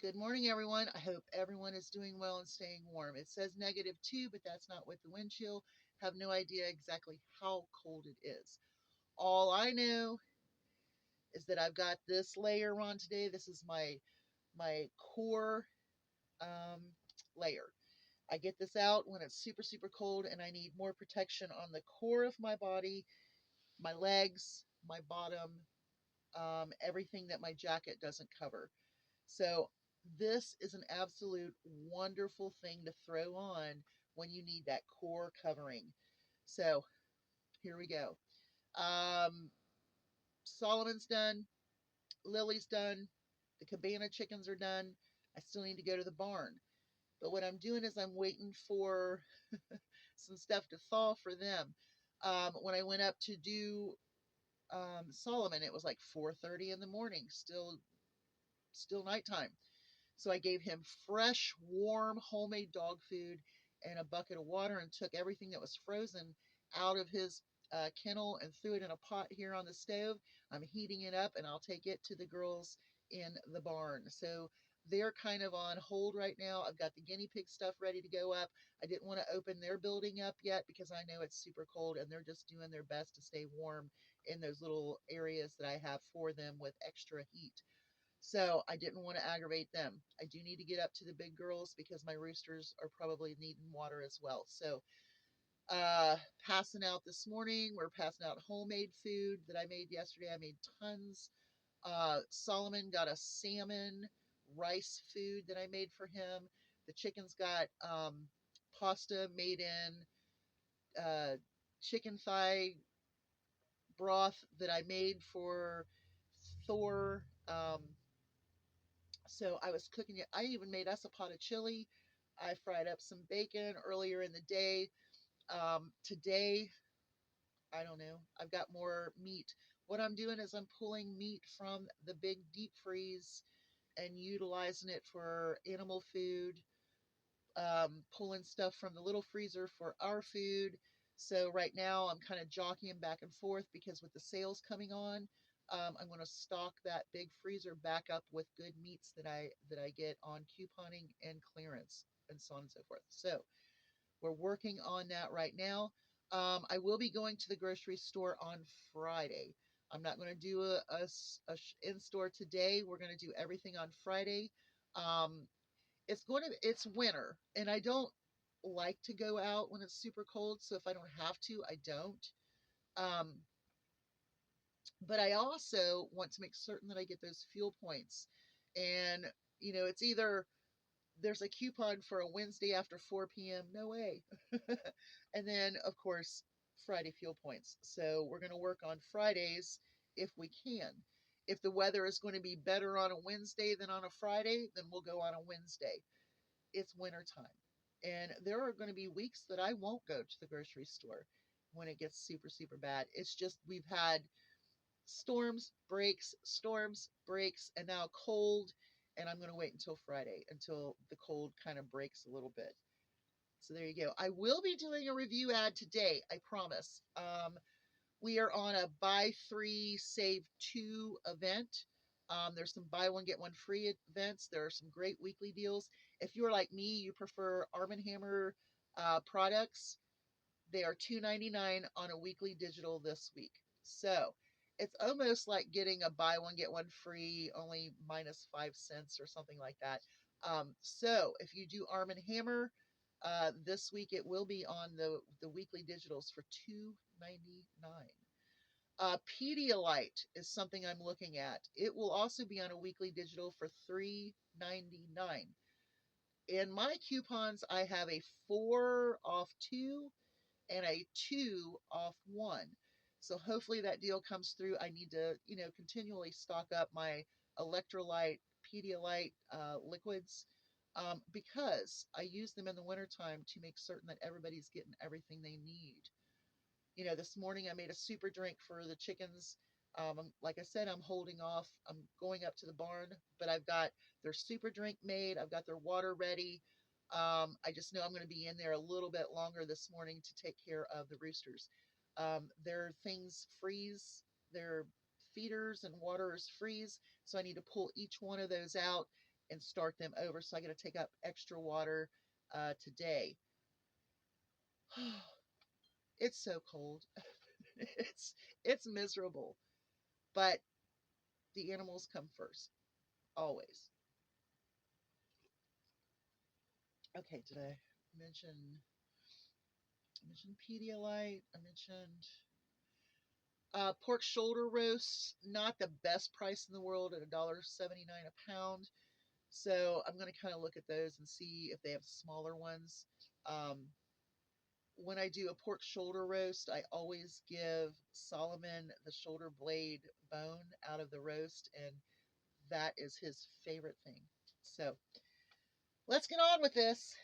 Good morning, everyone. I hope everyone is doing well and staying warm. It says -2, but that's not with the wind chill. Have no idea exactly how cold it is. All I know is that I've got this layer on today. This is my core um, layer. I get this out when it's super super cold and I need more protection on the core of my body, my legs, my bottom, everything that my jacket doesn't cover. So this is an absolute wonderful thing to throw on when you need that core covering. So here we go. Um, Solomon's done. Lily's done. The cabana chickens are done. I still need to go to the barn. But what I'm doing is I'm waiting for some stuff to thaw for them. When I went up to do Solomon, it was like 4:30 in the morning, still nighttime. So I gave him fresh, warm, homemade dog food and a bucket of water and took everything that was frozen out of his kennel and threw it in a pot here on the stove. I'm heating it up and I'll take it to the girls in the barn. So they're kind of on hold right now. I've got the guinea pig stuff ready to go up. I didn't want to open their building up yet because I know it's super cold and they're just doing their best to stay warm in those little areas that I have for them with extra heat. So I didn't want to aggravate them. I do need to get up to the big girls because my roosters are probably needing water as well. So passing out this morning, we're passing out homemade food that I made yesterday. I made tons. Solomon got a salmon rice food that I made for him. The chickens got pasta made in chicken thigh broth that I made for Thor. So I was cooking it. I even made us a pot of chili. I fried up some bacon earlier in the day. Today, I don't know, I've got more meat. What I'm doing is I'm pulling meat from the big deep freeze and utilizing it for animal food, pulling stuff from the little freezer for our food. So right now I'm kind of jockeying back and forth because with the sales coming on, I'm going to stock that big freezer back up with good meats that I get on couponing and clearance and so on and so forth. So we're working on that right now. I will be going to the grocery store on Friday. I'm not going to do a in store today. We're going to do everything on Friday. Um, it's winter and I don't like to go out when it's super cold, so if I don't have to, I don't. um but I also want to make certain that I get those fuel points. And it's either there's a coupon for a Wednesday after 4 p.m. No way. And then of course Friday fuel points, so we're going to work on Fridays if we can. If the weather is going to be better on a Wednesday than on a Friday, then we'll go on a Wednesday. It's winter time. And there are going to be weeks that I won't go to the grocery store when it gets super, super bad. It's just we've had storms, breaks, and now cold. And I'm going to wait until Friday until the cold kind of breaks a little bit. So there you go. I will be doing a review ad today, I promise. We are on a buy three, save two event. There's some buy one, get one free events. There are some great weekly deals. If you're like me, you prefer Arm& Hammer products, they are $2.99 on a weekly digital this week. So it's almost like getting a buy one, get one free, only minus 5 cents or something like that. So if you do Arm& Hammer, this week it will be on the weekly digitals for $2.99. Pedialyte is something I'm looking at. It will also be on a weekly digital for $3.99. In my coupons, I have a 4 off 2 and a 2 off 1. So hopefully that deal comes through. I need to, continually stock up my electrolyte, Pedialyte liquids, because I use them in the wintertime to make certain that everybody's getting everything they need. This morning I made a super drink for the chickens. Like I said, I'm holding off. I'm going up to the barn, but I've got their super drink made. I've got their water ready. I just know I'm going to be in there a little bit longer this morning to take care of the roosters. Their things freeze, their feeders and waterers freeze, so I need to pull each one of those out and start them over. So I got to take up extra water today. It's so cold. it's it's miserable, but the animals come first, always. Okay, did I mention Pedialyte? I mentioned pork shoulder roasts, not the best price in the world at $1.79 a pound. So I'm going to kind of look at those and see if they have smaller ones. Um, when I do a pork shoulder roast, I always give Solomon the shoulder blade bone out of the roast, and that is his favorite thing. So let's get on with this.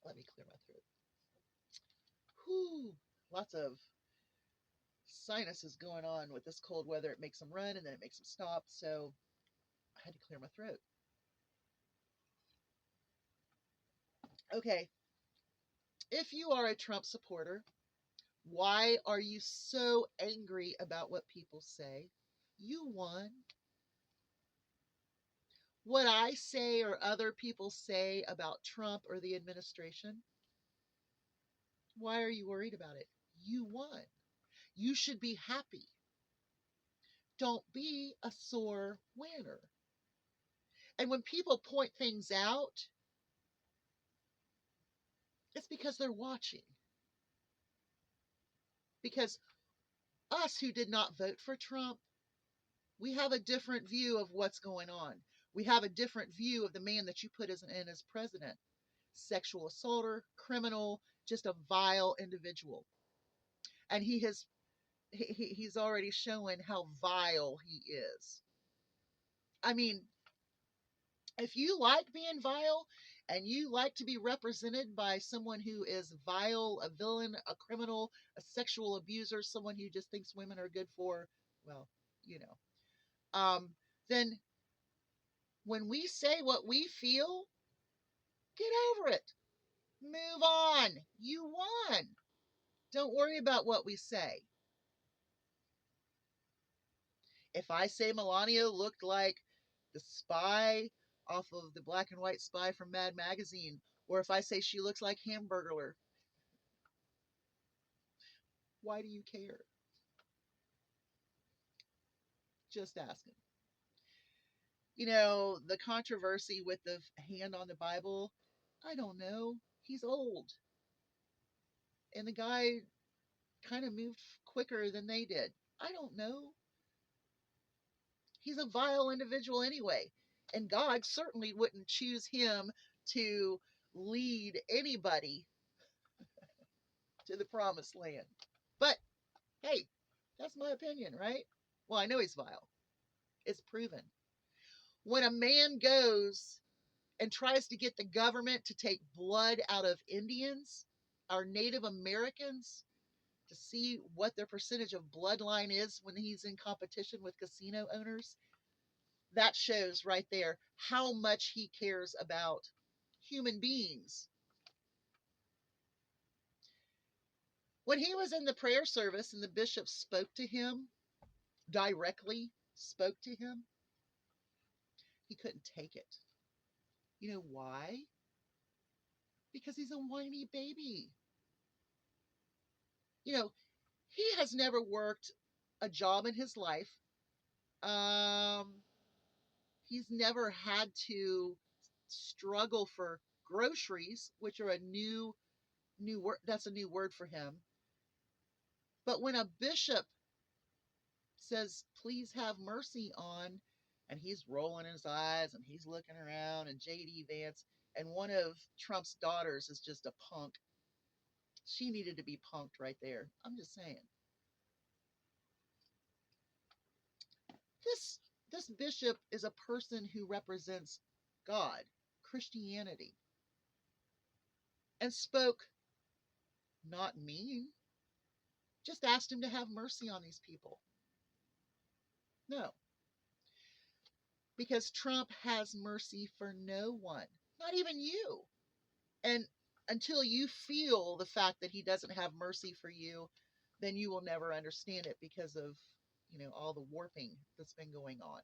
Let me clear my throat. Whew, lots of sinuses going on with this cold weather. It makes them run and then it makes them stop. So I had to clear my throat. Okay, if you are a Trump supporter, why are you so angry about what people say? You won. What I say or other people say about Trump or the administration, why are you worried about it? You won. You should be happy. Don't be a sore winner. And when people point things out, it's because they're watching. Because us who did not vote for Trump, we have a different view of what's going on. We have a different view of the man that you put in as president. Sexual assaulter, criminal, just a vile individual. And he's already showing how vile he is. I mean, if you like being vile and you like to be represented by someone who is vile, a villain, a criminal, a sexual abuser, someone who just thinks women are good for, well, you know, then when we say what we feel, get over it. Move on. You won. Don't worry about what we say. If I say Melania looked like the spy off of the black and white spy from Mad Magazine, or if I say she looks like Hamburglar, why do you care? Just asking. You know, the controversy with the hand on the Bible, I don't know. He's old. And the guy kind of moved quicker than they did. I don't know. He's a vile individual anyway. And God certainly wouldn't choose him to lead anybody to the promised land. But hey, that's my opinion, right? Well, I know he's vile. It's proven. When a man goes and tries to get the government to take blood out of Indians, our Native Americans, to see what their percentage of bloodline is when he's in competition with casino owners, that shows right there how much he cares about human beings. When he was in the prayer service and the bishop spoke to him, directly spoke to him, he couldn't take it. You know why? Because he's a whiny baby. You know, he has never worked a job in his life. Um, he's never had to struggle for groceries, which are a new word. That's a new word for him. But when a bishop says, "Please have mercy on," and he's rolling his eyes and he's looking around, and J.D. Vance and one of Trump's daughters is just a punk. She needed to be punked right there. I'm just saying. This this bishop is a person who represents God, Christianity, and spoke not mean, just asked him to have mercy on these people. No, because Trump has mercy for no one, not even you. And until you feel the fact that he doesn't have mercy for you, then you will never understand it because of all the warping that's been going on.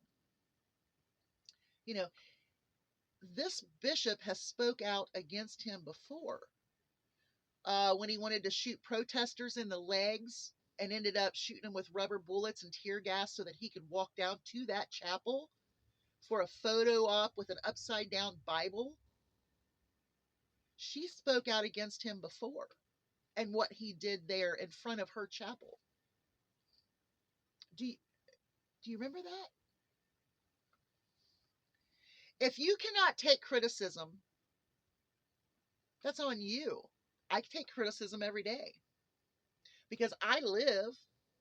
You know, this bishop has spoke out against him before, when he wanted to shoot protesters in the legs and ended up shooting them with rubber bullets and tear gas so that he could walk down to that chapel for a photo op with an upside down Bible. She spoke out against him before and what he did there in front of her chapel. Do you, do you remember that? If you cannot take criticism, that's on you. I take criticism every day because I live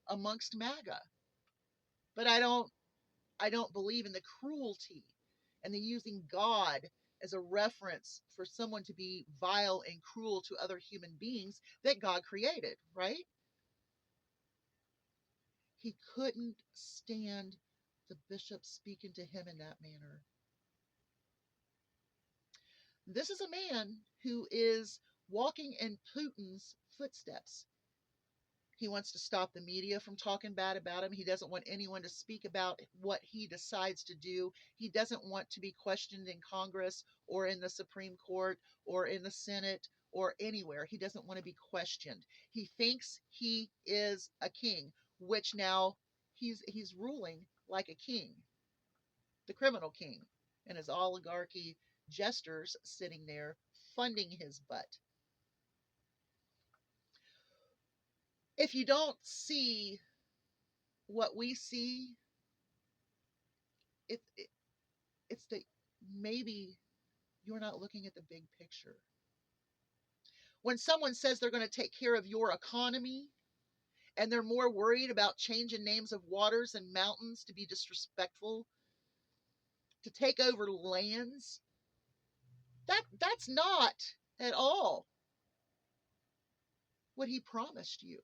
amongst MAGA, but I don't believe in the cruelty and the using God as a reference for someone to be vile and cruel to other human beings that God created, right? He couldn't stand the bishop speaking to him in that manner. This is a man who is walking in Putin's footsteps. He wants to stop the media from talking bad about him. He doesn't want anyone to speak about what he decides to do. He doesn't want to be questioned in Congress or in the Supreme Court or in the Senate or anywhere. He doesn't want to be questioned. He thinks he is a king, which now he's ruling like a king, the criminal king, and his oligarchy jesters sitting there funding his butt. If you don't see what we see, it, it it's that maybe you're not looking at the big picture. When someone says they're going to take care of your economy and they're more worried about changing names of waters and mountains to be disrespectful, to take over lands, that's not at all what he promised you.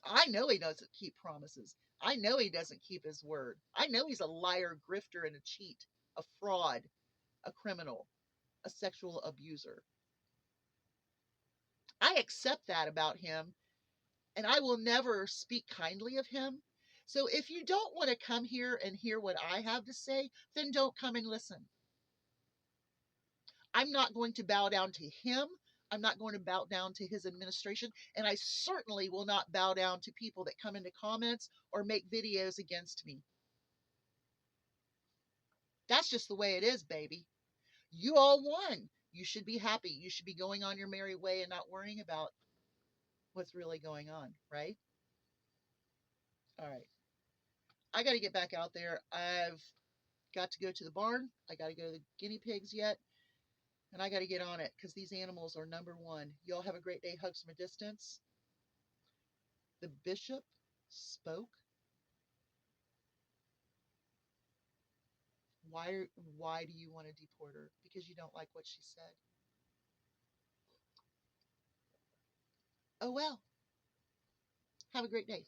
I know he doesn't keep promises. I know he doesn't keep his word. I know he's a liar, grifter, and a cheat, a fraud, a criminal, a sexual abuser. I accept that about him, and I will never speak kindly of him. So if you don't want to come here and hear what I have to say, then don't come and listen. I'm not going to bow down to him. I'm not going to bow down to his administration. And I certainly will not bow down to people that come into comments or make videos against me. That's just the way it is, baby. You all won. You should be happy. You should be going on your merry way and not worrying about what's really going on, right? All right. I got to get back out there. I've got to go to the barn. I got to go to the guinea pigs yet. And I got to get on it because these animals are number one. Y'all have a great day. Hugs from a distance. The bishop spoke. Why, why do you want to deport her? Because you don't like what she said. Oh, well. Have a great day.